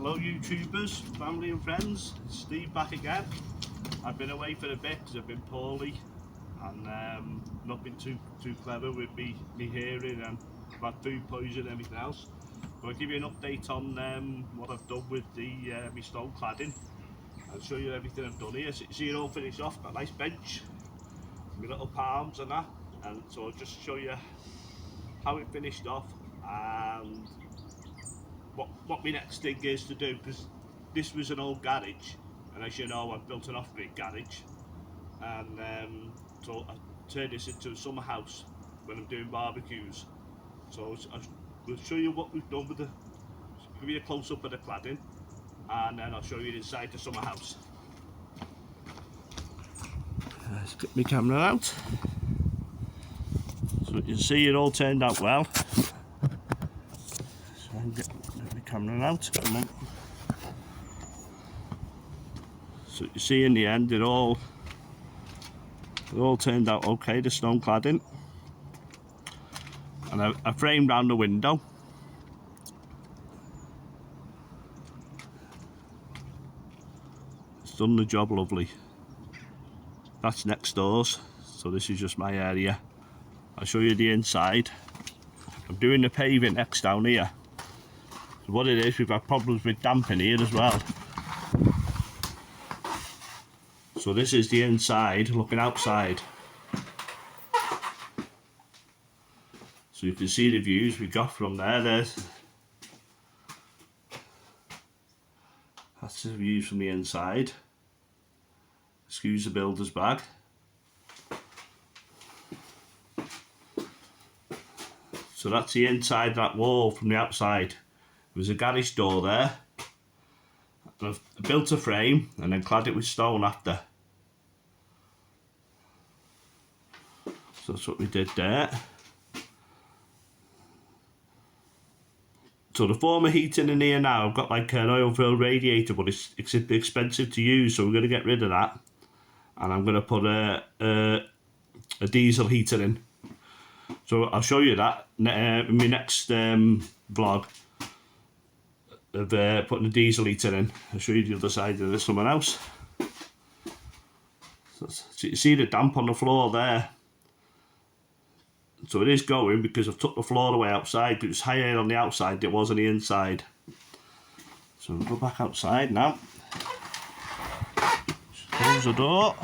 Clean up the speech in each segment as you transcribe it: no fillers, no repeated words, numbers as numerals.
Hello YouTubers, family and friends, it's Steve back again. I've been away for a bit because I've been poorly and not been too clever with me hearing, and I've had food poisoning and everything else. But I'll give you an update on what I've done with the my stone cladding. I'll show you everything I've done here. So you see it all finished off, got a nice bench, my little palms and that, and so I'll just show you how it finished off and what my next thing is to do, because this was an old garage, and as you know I've built an off-grid garage, and so I turned this into a summer house when I'm doing barbecues. So we'll show you what we've done with the, give you a close-up of the cladding, and then I'll show you inside the summer house. Let's get my camera out. So you can see it all turned out well. So I can get my camera out. Come on. So you see in the end it all turned out okay, the stone cladding. And I framed round the window. It's done the job lovely. That's next doors, so this is just my area. I'll show you the inside. I'm doing the paving next down here. So what it is, we've had problems with damp in here as well. So this is the inside looking outside. So you can see the views we got from there. That's the views from the inside. Excuse the builder's bag. So that's the inside, that wall from the outside. There was a garage door there. And I've built a frame and then clad it with stone after. So that's what we did there. So the former heating in here now, I've got like an oil-filled radiator, but it's expensive to use, so we're going to get rid of that. And I'm going to put a diesel heater in. So I'll show you that in my next vlog of putting a diesel heater in. I'll show you the other side of the summer house. So you see the damp on the floor there. So it is going because I've took the floor away outside, but it's higher on the outside than it was on the inside. So we'll go back outside now. Just close the door.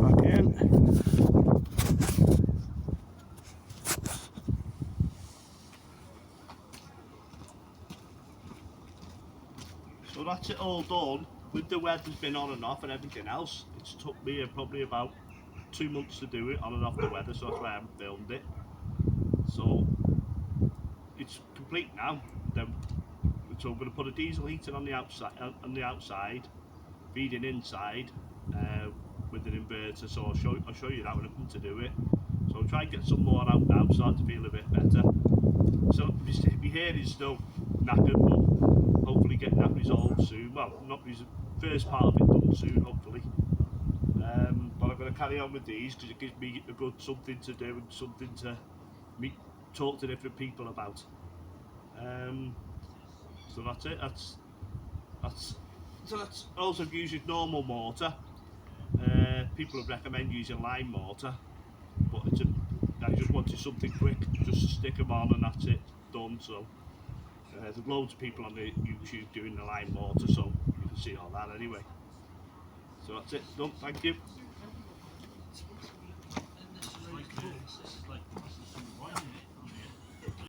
Back in. So that's it all done. With the weather's been on and off and everything else, it's took me probably about 2 months to do it, on and off the weather, so that's why I haven't filmed it. So it's complete now. So I'm going to put a diesel heater on the outside, feeding inside with an inverter. So I'll show you that when I come to do it. So I'll try and get some more out now, start to feel a bit better. So my hair is still knackered, but hopefully getting that resolved soon. Well, not first part of it done soon, hopefully. But I'm going to carry on with these because it gives me a good something to do and something to talk to different people about. So that's it. So that's also using normal mortar. People have recommended using lime mortar, but I just wanted something quick, just to stick them on and that's it, done. So there's loads of people on the YouTube doing the lime mortar, so you can see all that anyway. So that's it, done. Thank you.